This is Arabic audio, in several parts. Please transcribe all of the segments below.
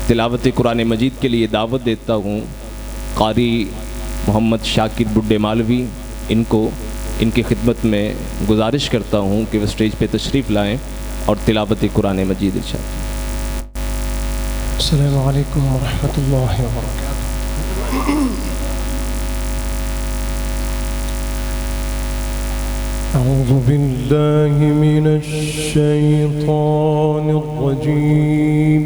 तिलावत कुरान मजीद के लिए दावत देता हूँ कारी मोहम्मद शाकिर बुड्ढे मालवी। इनको इनकी खिदमत में गुजारिश करता हूँ कि वह स्टेज पे तशरीफ़ लाएँ और तिलावत कुरान मजीद इरशाद। अस्सलामु अलैकुम व रहमतुल्लाहि व बरकातुहू। अऊज़ु बिल्लाहि मिनश शैतानिर रजीम।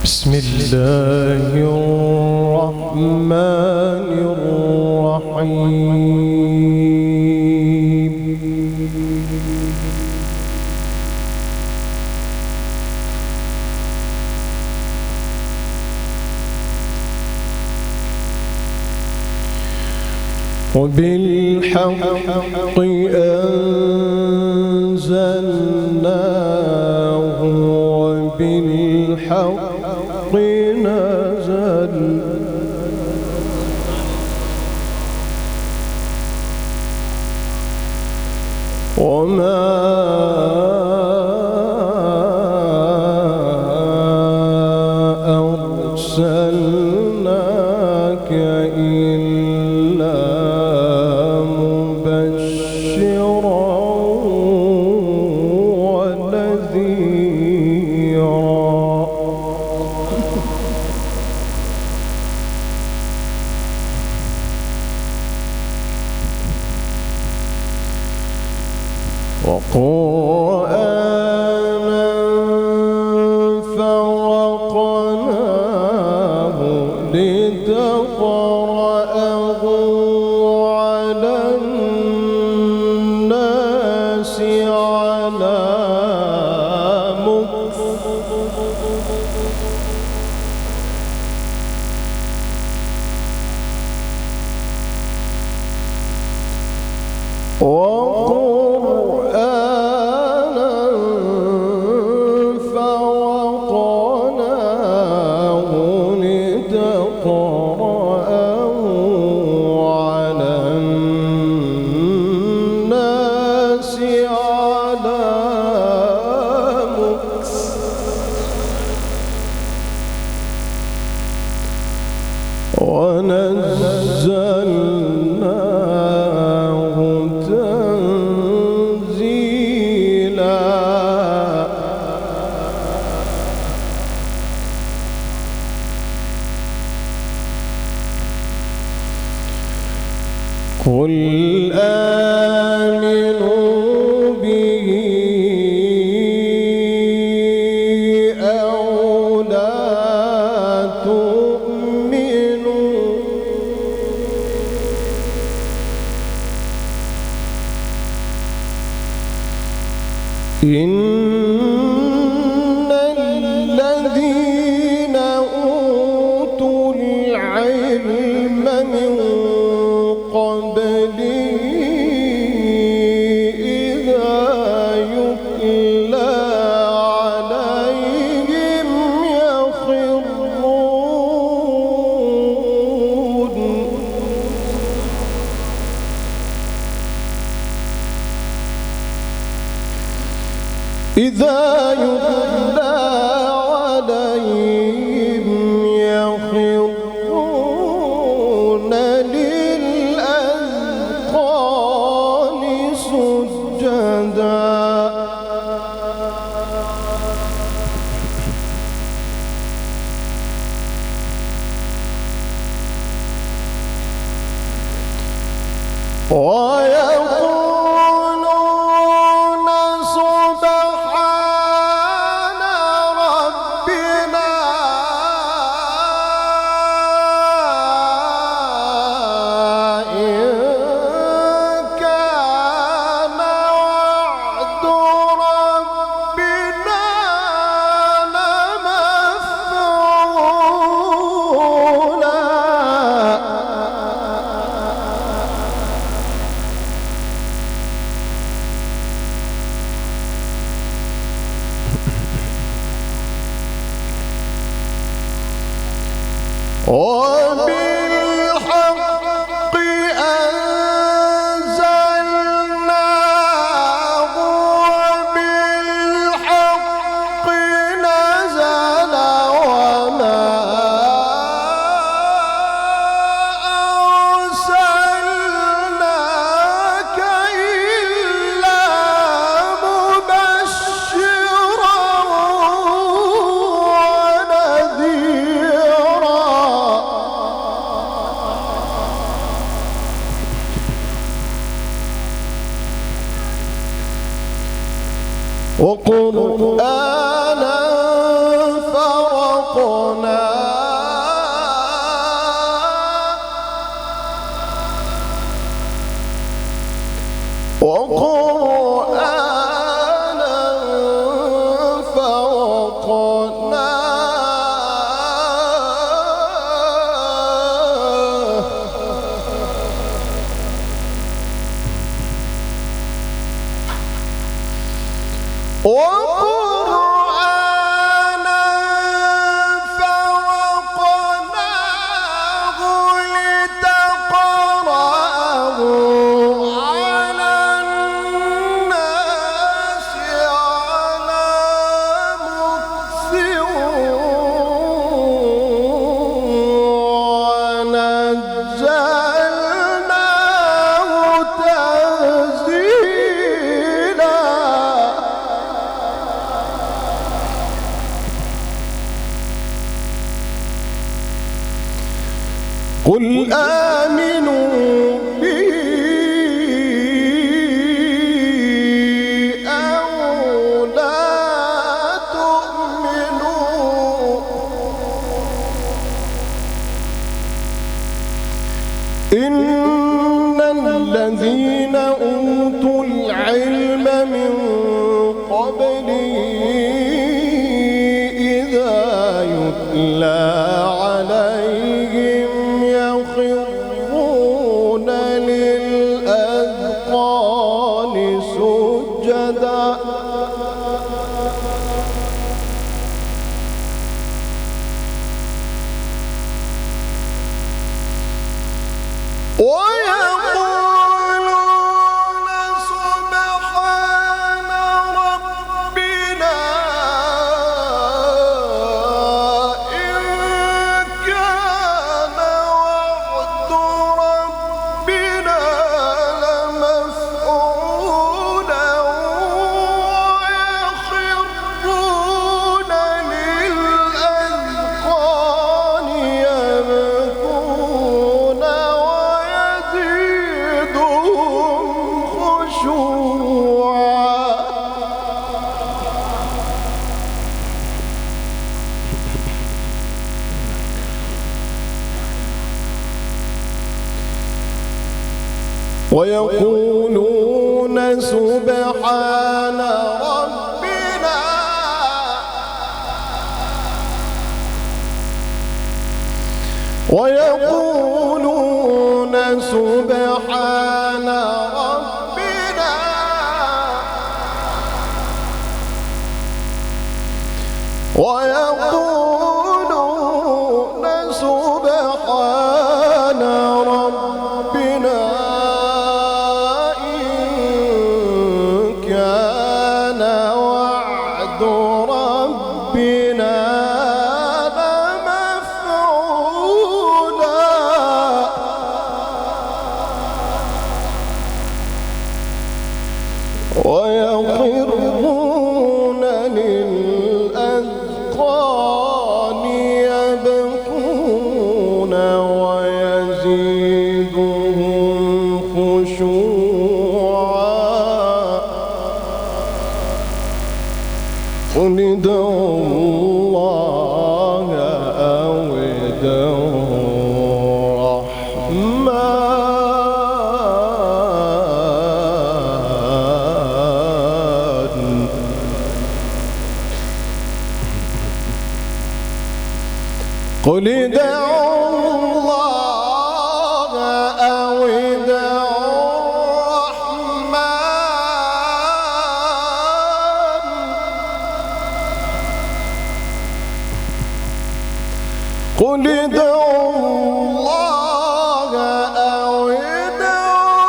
बिस्मिल्लाहिर्रहमानिर्रहीम। وبالحق أنزلناه وبالحق نزل وما أرسلناك إلا مبشرا ونذيرا. وقرآنا فرقناه لتقرأه على الناس على مكث ونزلناه تنزيلا. قل آمنوا به أو لا تؤمنوا إن الذين أوتوا العلم من قبله إذا يتلى عليهم يخرون إذا يتلى عليهم يخرون للأذقان سجدا ويقولون سبحان ربنا إن كان وعد ربنا لمفعولا وبالحق أنزلناه وبالحق نزل وما أرسلناك إلا مبشرا ونذيرا وقرآنا فرقناه وقرآنا فرقناه وقرآنا فرقناه لتقرأه على الناس على مكث ونزلناه تنزيلا قل آمنوا به أو لا تؤمنوا إن الذين أوتوا العلم من قبله إذا يتلى عليهم يخرون للأذقان سجدا ويقولون سبحان ربنا إن كان وعد ربنا لمفعولا ويخرون للأذقان يبكون ويزيدون ويقولون سبحان ربنا ويقولون سبحان ربنا ويقولون سبحان ربنا إن كان وعد ربنا لمفعولا ويخرون للأذقان يبكون ويزيدهم خشوعا قل ادعوا الله أو ادعوا الرحمن قل ادعوا الله أو ادعوا الرحمن قل ادعوا الله أو ادعوا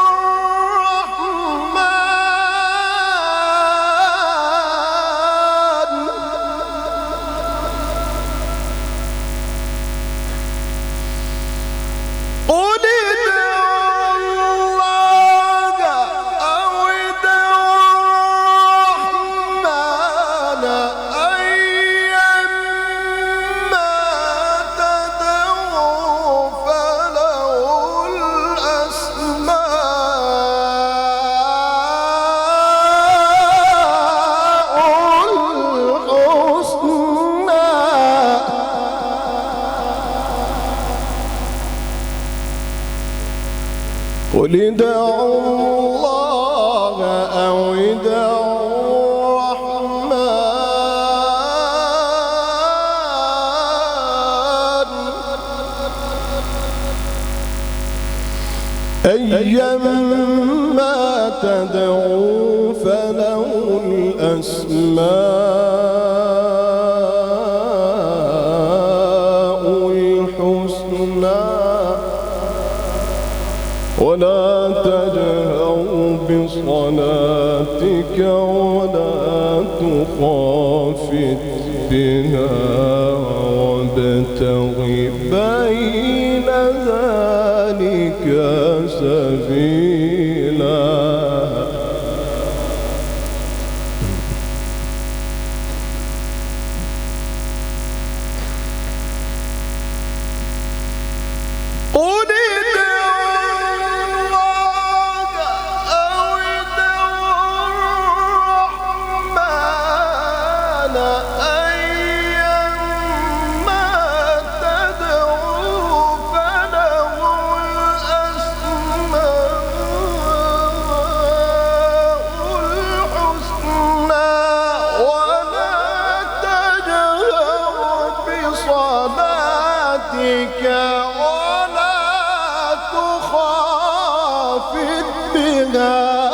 الرحمن قل ادعوا الله أو ادعوا الرحمن أيما تدعوا فله الأسماء الحسنى قل ادعوا الله أو ادعوا الرحمن أيما تدعوا فله الأسماء الحسنى ولا تجهر بصلاتك ولا تخافت بها وابتغ بين ذلك سبيلا قل ولا تخافت بها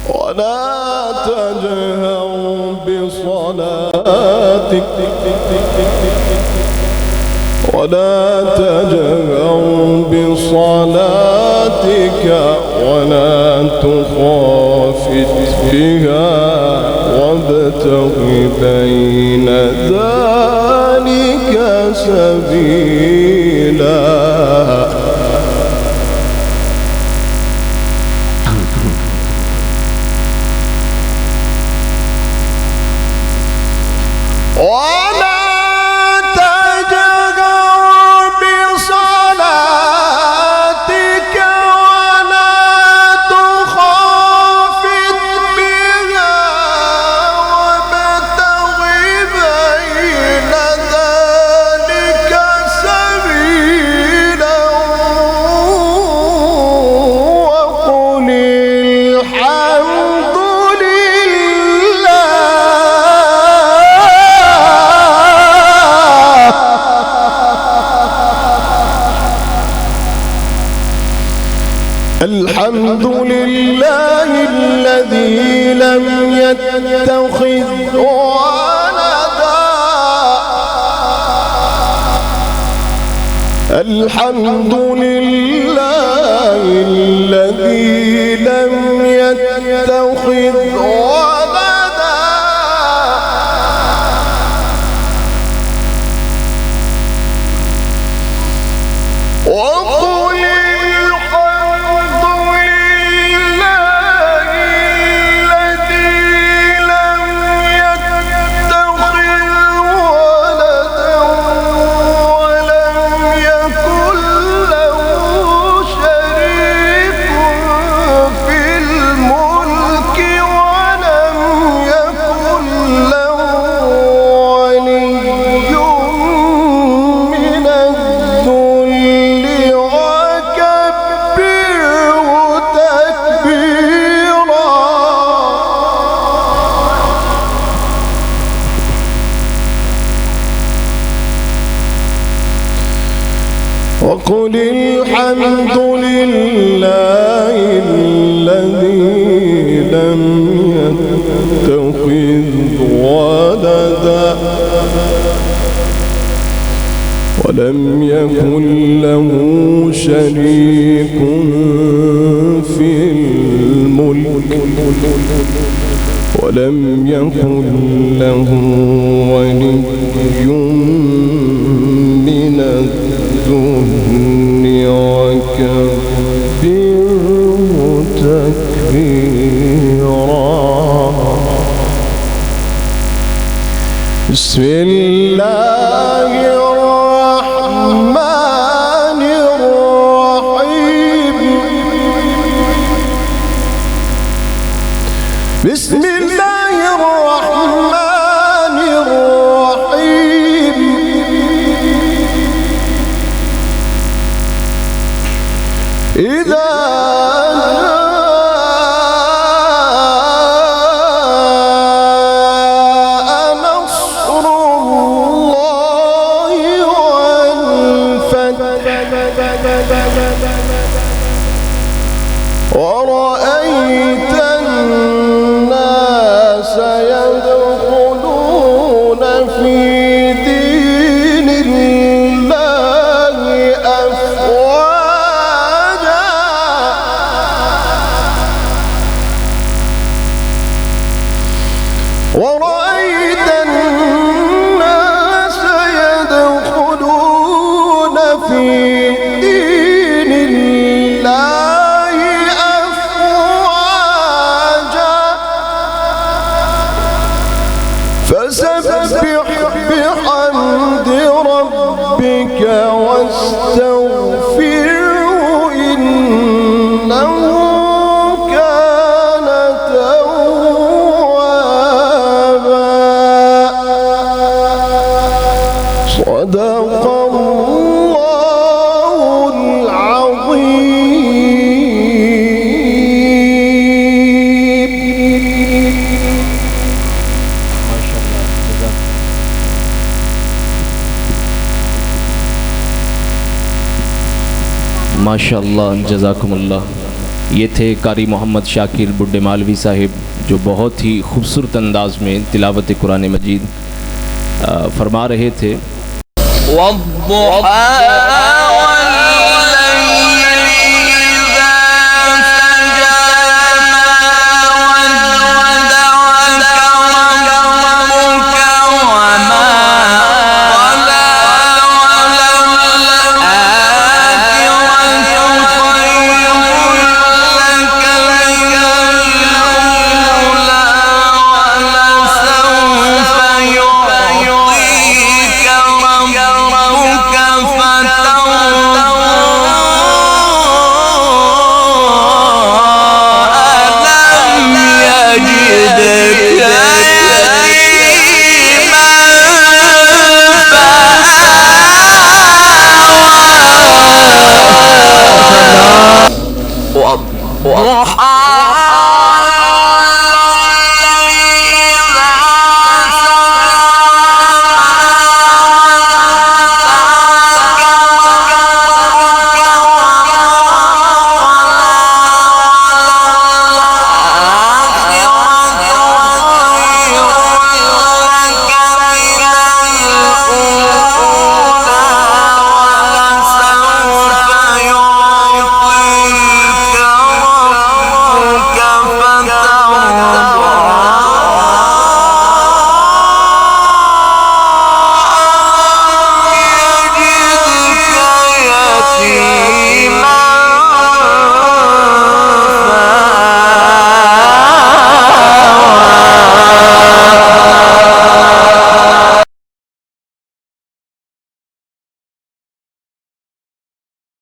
ولا تجهر بصلاتك ولا تجهر بصلاتك ولا تخافت بها وابتغ بين ذلك سبيلا ولدا الحمد لله الذي لم يتخذ ولدا وقل الحمد لله الذي لم يتخذ ولدا ولم يكن له شريك في الملك ولم يكن له ولي من الذل وكبره تكبيرا وقل الحمد لله الذي لم يتخذ ولدا ولم يكن له شريك في الملك ولم يكن له ولي من الذل وكبره تكبيرا بسم الله الرحمن الرحيم بسم الله الرحمن الرحيم إذا جاء نصر الله والفتح ورأيت الناس يدخلون في دين الله أفواجا ورأيت الناس يدخلون في دين الله أفواجا فسبح بحمد ربك واستغفره إنه كان توابا صدق الله العظيم. माशाअल्लाह जज़ाकुमुल्लाह। ये थे कारी मोहम्मद शाकिर बुड्ढे मालवी साहिब जो बहुत ही खूबसूरत अंदाज में तिलावत कुरान मजीद फरमा रहे थे।